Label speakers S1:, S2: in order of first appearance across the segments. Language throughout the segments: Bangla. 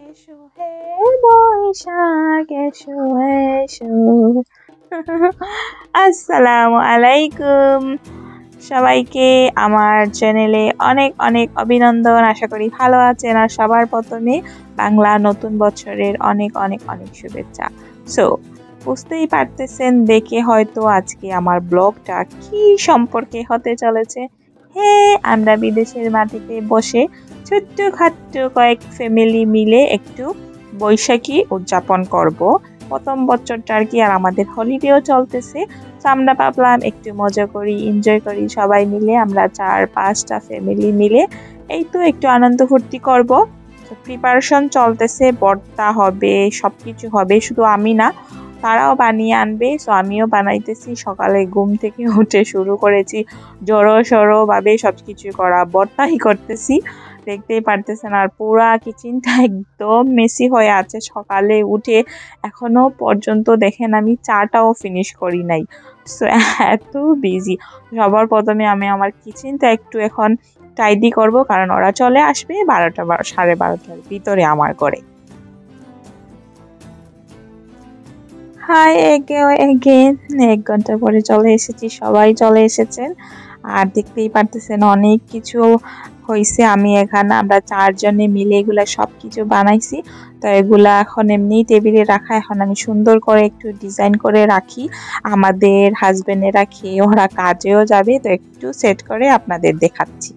S1: এসো হে বৈশাখ এসো এসো। আসসালামু আলাইকুম সবাইকে আমার চ্যানেলে অনেক অনেক অভিনন্দন। আশা করি ভালো আছেন। আর সবার প্রথমে বাংলা নতুন বছরের অনেক অনেক অনেক শুভেচ্ছা। সো বুঝতেই পারতেছেন দেখে হয়তো আজকে আমার ব্লগটা কি সম্পর্কে হতে চলেছে। হ্যাঁ, আমরা বিদেশের মাটিতে বসে ছোট্ট খাট্ট কয়েক ফ্যামিলি মিলে একটু বৈশাখী উদযাপন করব। প্রথম বছরটা আর কি, আর আমাদের হলিডেও চলতেছে। তো আমরা ভাবলাম একটু মজা করি, এনজয় করি সবাই মিলে। আমরা 4-5টা ফ্যামিলি মিলে এই তো একটু আনন্দ ফুর্তি করব। প্রিপারেশন চলতেছে, ভর্তা হবে, সবকিছু হবে, শুধু আমি না, তারাও বানিয়ে আনবে। সো আমিও বানাইতেছি, সকালে ঘুম থেকে উঠে শুরু করেছি জড়ো সড়ো ভাবে সবকিছু করা, ভর্তাই করতেছি, দেখতেই পারতেছেন। আর পুরা কিচেনটা একদম মেসি হয়ে আছে। সকালে উঠে এখনো পর্যন্ত দেখেন আমি চাটাও ফিনিশ করি নাই। সো এত বিজি। সবার প্রথমে আমি আমার কিচেনটা একটু এখন টাইডি করব, কারণ ওরা চলে আসবে 12টা 12টার ভিতরে আমার ঘরে। হাই এগেন 1 ঘন্টা পরে চলে এসেছি, সবাই চলে এসেছেন। আর দেখতেই পারতেছেন অনেক কিছু হয়েছে। আমরা 4 জনে মিলে এগুলা সবকিছু বানাইছি। তো এগুলা এখন এমনি টেবিলে রাখা, এখন আমি সুন্দর করে একটু ডিজাইন করে রাখি। আমাদের হাজবেন্ডেরা খেয়ে ওরা কাজেও যাবে, তো একটু সেট করে আপনাদের দেখাচ্ছি।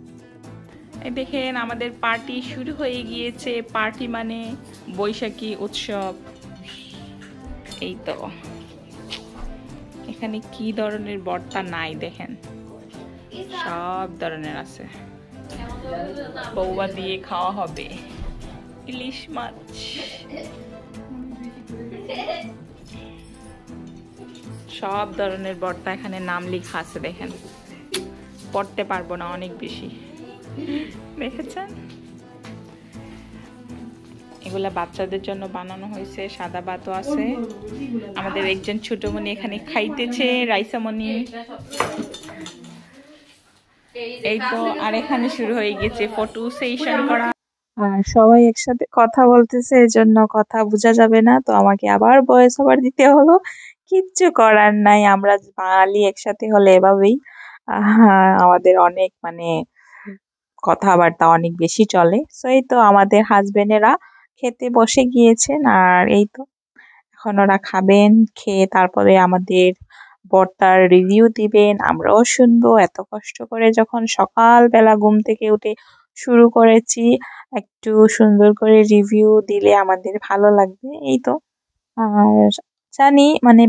S1: দেখেন আমাদের পার্টি শুরু হয়ে গিয়েছে। পার্টি মানে বৈশাখী উৎসব। এই তো এখানে কি ধরনের ভর্তা নাই দেখেন, সব ধরনের আছে। বৌবা দিয়ে খাওয়া হবে ইলিশ মাছ। সব ধরনের ভর্তা এখানে নাম লেখা আছে, দেখেন। পড়তে পারবো না, অনেক বেশি। দেখেছেন, এগুলা বাচ্চাদের জন্য বানানো হয়েছে। সাদা ভাতও আছে। আমাদের একজন ছোটমণি এখানে খাইতেছে, রাইসামণি। এই তো, আর এখানে শুরু হয়ে গেছে ফটো সেশন করা। আর সবাই একসাথে কথা বলতেছে, এজন্য কথা বোঝা যাবে না, তো আমাকে আবার ভয়েস ওভার দিতে হলো। কিচ্ছু করার নাই, আমরা বাঙালি একসাথে হলে এভাবেই। আমাদের অনেক কথাবার্তা অনেক বেশি চলে। সো এই তো আমাদের হাজবেন্ডেরা খেতে বসে গিয়েছেন। আর এই তো এখন ওরা খাবেন, খেয়ে তারপরে আমাদের ভর্তার রিভিউ দিবেন, আমরাও শুনবো। এত কষ্ট করে যখন সকালবেলা ঘুম থেকে উঠে শুরু করেছি, একটু সুন্দর করে রিভিউ দিলে আমাদের ভালো লাগবে। এই তো। আর জানি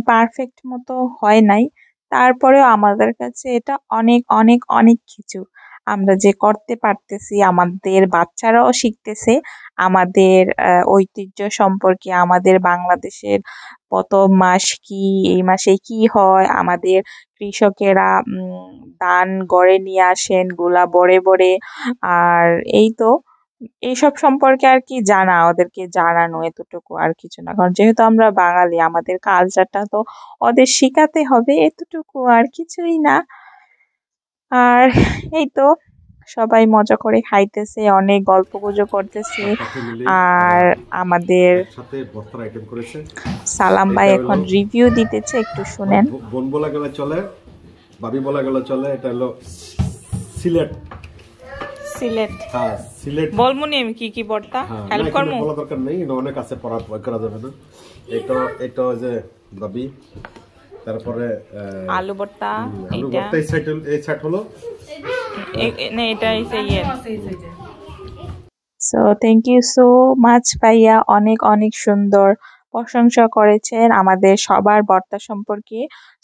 S1: পারফেক্ট মতো হয় নাই, তারপরেও আমাদের কাছে এটা অনেক অনেক অনেক কিছু। আমরা যে করতে পারতেছি, আমাদের বাচ্চারাও শিখতেছে আমাদের ঐতিহ্য সম্পর্কে, আমাদের বাংলাদেশের প্রথম মাস কি, এই মাসে কি হয়, আমাদের কৃষকেরা ধান গড়ে নিয়ে আসেন গোলা বড়ে বড়ে। আর এই তো এইসব সম্পর্কে আর কি জানা, ওদেরকে জানানো, এতটুকু আর কিছু না। কারণ যেহেতু আমরা বাঙালি, আমাদের কালচারটা তো ওদের শিখাতে হবে, এতটুকু আর কিছুই না। আর এই তো সবাই মজা করে খাইতেছে, অনেক গল্প গুজব করতেছে। আর আমাদের সালাম ভাই এখন রিভিউ দিতেছে, একটু শুনেন।
S2: বোন বলা গেলে চলে, ভাবি বলা গেলে চলে। এটা হলো সিলেট।
S1: হ্যাঁ, সিলেট বলমুনি আমি কি কি ভর্তা হেল্প করমু,
S2: বলা দরকার নেই, এটা অনেক আছে, পড়া করা যাবে না। এটা যে ভাবি, তারপরে
S1: আলু ভর্তা,
S2: আলু ভর্তা এই সাইড হলো
S1: না, এটা so thank you so much ভাইয়া, অনেক অনেক সুন্দর প্রশংসা করেছেন আমাদের সবার ভর্তা সম্পর্কে।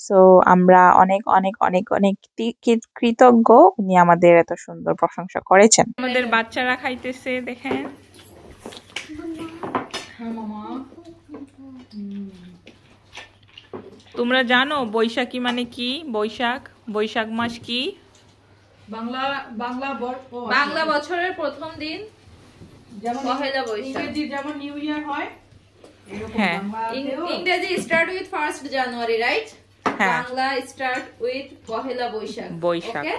S1: সো আমরা অনেক অনেক অনেক অনেক কৃতজ্ঞ, উনি আমাদের এত সুন্দর প্রশংসা করেছেন। আমাদের বাচ্চারা খাইতেছে, দেখেন। তোমরা জানো বৈশাখী মানে কি? বৈশাখ মাস কি?
S3: বাংলা বছরের প্রথম দিন, পহেলা বৈশাখ।
S4: যেমন নিউ ইয়ার হয়,
S1: হ্যাঁ,
S3: ইংরেজি start with 1st January, right? Bangla start with Pohela Boishakh.
S1: Okay,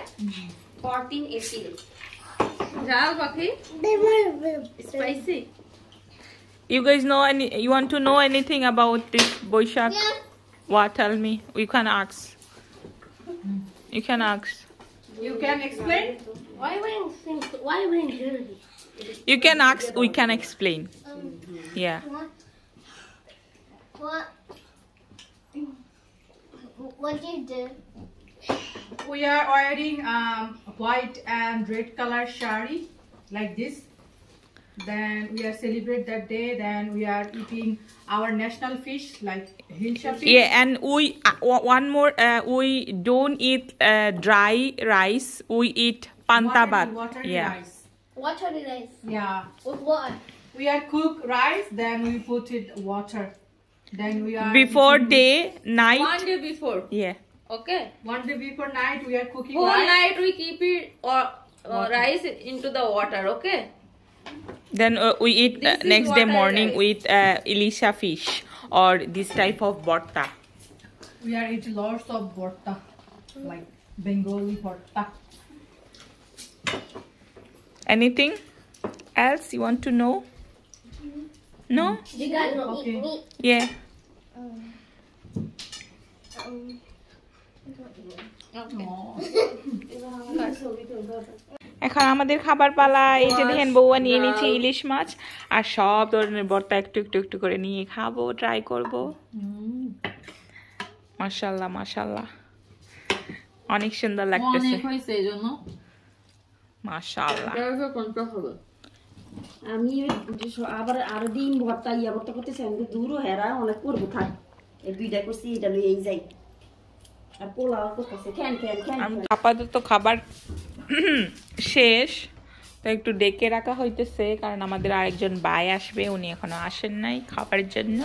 S3: 14 April. ঝাল পাখি, spicy.
S1: You guys know any? You want to know anything about this Boishak?
S4: Yeah.
S1: What? Tell me. You can ask. You can ask.
S3: You can explain?
S4: Why wearing jersey?
S1: You can ask. We can explain. Yeah.
S4: What do you do?
S3: We are wearing white and red color shari like this. Then we are celebrate that day. Then we are eating our national fish like hilsa fish.
S1: Yeah, and we one more. We don't eat dry rice. We eat pantabat.
S3: Watery
S1: Yeah.
S3: rice.
S4: Watery rice.
S3: Yeah.
S4: With what?
S3: We are cook rice. Then we put it water. Then we are
S1: Before
S3: eating-
S1: day, night.
S5: One day before.
S1: Yeah.
S5: Okay.
S3: One day before night we are cooking
S5: Whole
S3: rice.
S5: night we keep it or rice into the water. Okay.
S1: Then we eat
S5: This is
S1: next day
S5: what I
S1: morning
S5: like.
S1: with Elisha fish or this type of borta.
S3: We are eating lots of borta, like Bengali borta.
S1: Anything else you want to know? No?
S4: You guys don't
S3: Okay.
S4: eat meat.
S1: Yeah. এখন আমাদের খাবার পালা। এই যে দেখেন বউয়া নিয়ে নিচ্ছে ইলিশ মাছ আর সব ধরনের ভর্তা একটু একটু একটু করে নিয়ে খাবো, ট্রাই করব। মাশাআল্লাহ মাশাআল্লাহ, অনেক সুন্দর লাগতেছে।
S5: অনেক হয়েছে এইজন্য
S1: মাশাআল্লাহ।
S6: আমি আবার আরো ডিম ভর্তা ইয়া ভর্তা করতেছি। আমি দূরও হেরা অনেক করবো থাক, এই দুইটা করছি, এটা লই এই যাই। আর পোলাও করতেছে খ্যান খ্যান খ্যান।
S1: আপাতত খাবার শেষ, তো একটু ডেকে রাখা হইতেছে কারণ আমাদের আরেকজন ভাই আসবে, উনি এখনো আসেন নাই খাবারের জন্য।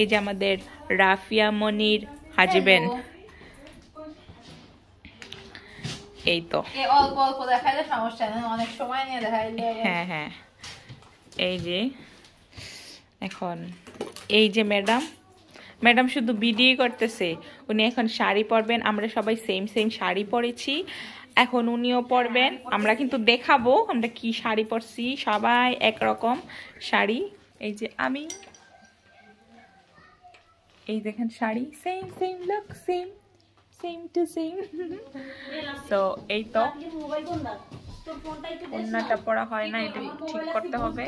S1: এই যে আমাদের রাফিয়া মনির হাজবেন্ড, এই তো।
S5: অল্প অল্প দেখাইলে সমস্যা নেই, অনেক সময় নিয়ে দেখাইলে।
S1: হ্যাঁ হ্যাঁ, এই যে এখন এই যে ম্যাডাম শুধু ভিডিও করতেছে। উনি এখন শাড়ি পরবেন, আমরা সবাই সেম সেম শাড়ি পরেছি, এখন উনিও পরবেন। আমরা কিন্তু দেখাবো আমরা কি শাড়ি পরছি, সবাই একরকম শাড়ি। এই যে আমি, এই দেখেন sari same same look, same same to same. তো এই তো অন্যটা পড়া হয় না, এটা ঠিক করতে হবে।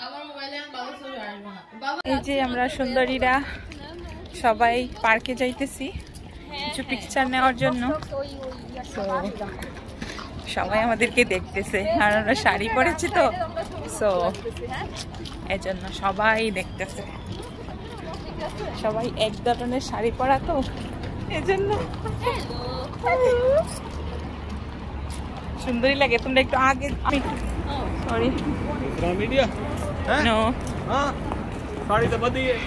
S5: আমার মোবাইলে আমি বাবা ছবি আসবো না বাবা।
S1: এই যে আমরা সুন্দরীরা সবাই পার্কে যাইতেছি কিছু পিকচার নেওয়ার জন্য। তো সবাই আমাদেরকে দেখতেছে আর আমরা শাড়ি পরেছি তো, সো এজন্য সবাই দেখতেছে। সবাই এক ধরনের শাড়ি পরা তো এজন্য সুন্দরী লাগে। তোমরা একটু আগে, আমি সরি
S2: मीडिया
S1: নো।
S2: हाँ साड़ी तो बदी है।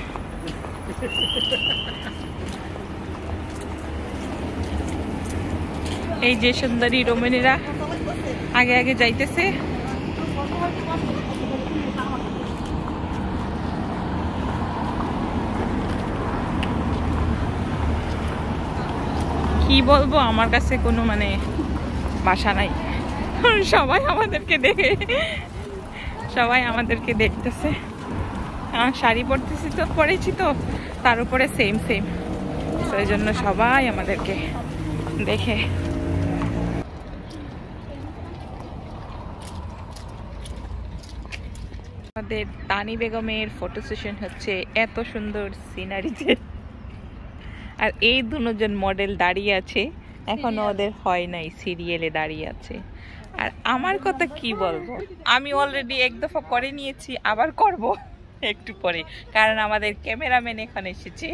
S1: এই যে সুন্দরী রমণীরা আগে আগে যাইতেছে। কি বলবো, আমার কাছে কোনো মানে ভাষা নাই। সবাই আমাদেরকে দেখতেছে। শাড়ি পরেছি তো তার উপরে সেম সেম, সেই জন্য সবাই আমাদেরকে দেখে। আমাদের তানি বেগমের ফটো সেশন হচ্ছে এত সুন্দর সিনারিতে, আর এই দুজন মডেল দাঁড়িয়ে আছে, এখনো ওদের হয় নাই, সিরিয়ালে দাঁড়িয়ে আছে। আর আমার কথা কি বলবো, আমি অলরেডি এক দফা করে নিয়েছি, আবার করব একটু পরে, কারণ আমাদের ক্যামেরাম্যান এখানে এসেছে।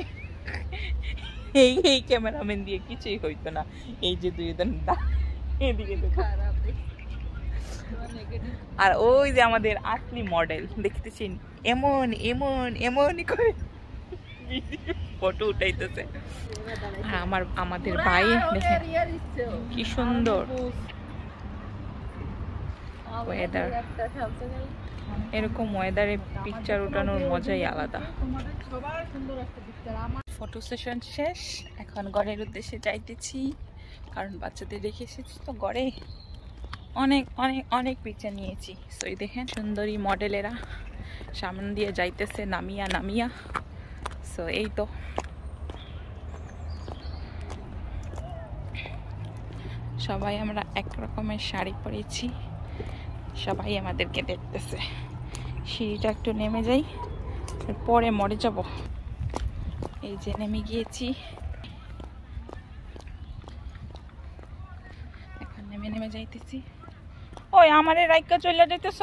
S1: এই ক্যামেরাম্যান দিয়ে কিছুই হইতো না। এই যে দুইজন এদিকে দেখো, আর ওই যে আমাদের আসলি মডেল দেখতেছেন, এমন করে ফটো উঠাইতেছে। আর আমাদের ভাই দেখেন কি সুন্দর ওয়েদার। এরকম ওয়েদারে পিকচার ওঠানোর মজাই আলাদা। ফটো সেশন শেষ, এখন ঘরের উদ্দেশ্যে যাইতেছি, কারণ বাচ্চাদের রেখে এসেছি তো ঘরে। অনেক অনেক অনেক পিকচার নিয়েছি। সো দেখেন সুন্দরী মডেলেরা সামনে দিয়ে যাইতেছে নামিয়া নামিয়া। সো এই তো সবাই আমরা এক রকমের শাড়ি পরেছি, সবাই আমাদেরকে দেখতেছে। সিঁড়িটা একটু নেমে যাই, পরে মরে যাব। এই যে নেমে গিয়েছি, এখন নেমে নেমে যাইতেছি। ওই আমারে রাইকা চলে যাইতেছ,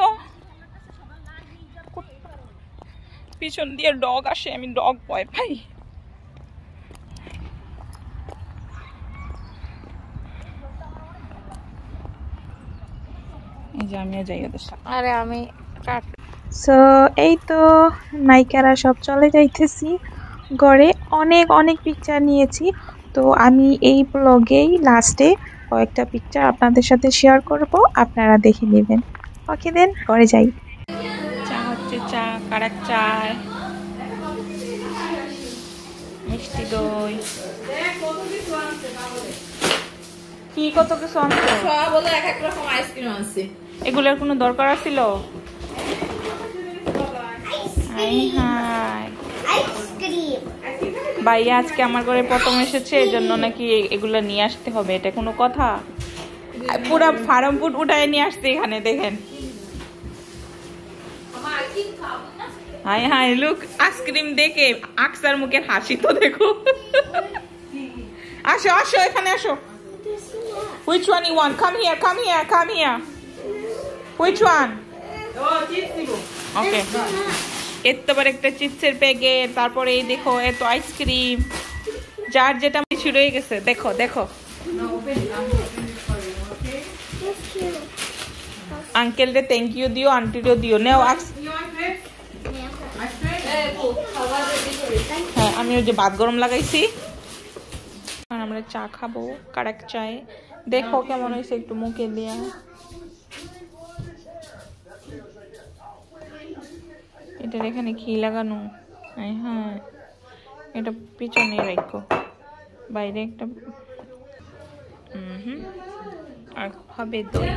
S1: পিছন দিয়ে ডগ আসে, আমি ডগ ভয় পাই। এই যে আমিও যাই ওদের সাথে।
S5: আরে আমি কাট
S1: সো এই তো নায়িকারা সব চলে যাইতেছি ঘরে। অনেক অনেক পিকচার নিয়েছি, তো আমি এই ব্লগেই লাস্টে কয়েকটা পিকচার আপনাদের সাথে শেয়ার করব, আপনারা দেখে নেবেন। ওকে দেন ঘরে যাই। চা হচ্ছে, চা কারাক চায়, মিষ্টি দই, কি কত কিছু আনছো।
S5: সব হলো এক এক রকম আইসক্রিম আনছি।
S1: এগুলোর কোনো দরকার ছিল? High high
S4: Ice cream.
S1: ভাইয়া আজকে আমার ঘরে প্রথম এসেছে, এই জন্য নাকি এগুলো নিয়ে আসতে হবে, এটা কোনো কথা? পুরা ফার্ম ফুড উঠায় নিয়ে আসছে এখানে, দেখেন। হাই হাই লুক, আইসক্রিম দেখে আকসার মুখের হাসি তো দেখো। আসো আসো এখানে আসো। Which one you want? Come here, come here, come here. Which one? Okay. এত বড় একটা চিপসের প্যাকেট, তারপরে এই দেখো এত আইসক্রিম, যার যেটা কিছু রয়ে গেছে। দেখো দেখো, আঙ্কেল রে থ্যাংক ইউ দিও, আন্টিরও দিও। নেও হ্যাঁ, আমি ওই যে ভাত গরম লাগাইছি, আমরা চা খাবো কারাক চায়। দেখো কেমন হয়েছে, একটু মুখে দিয়া। এটার এখানে ঘি লাগানো, হ্যাঁ এটা পিছনে রাখো, বাইরে একটা। আর হবে দই।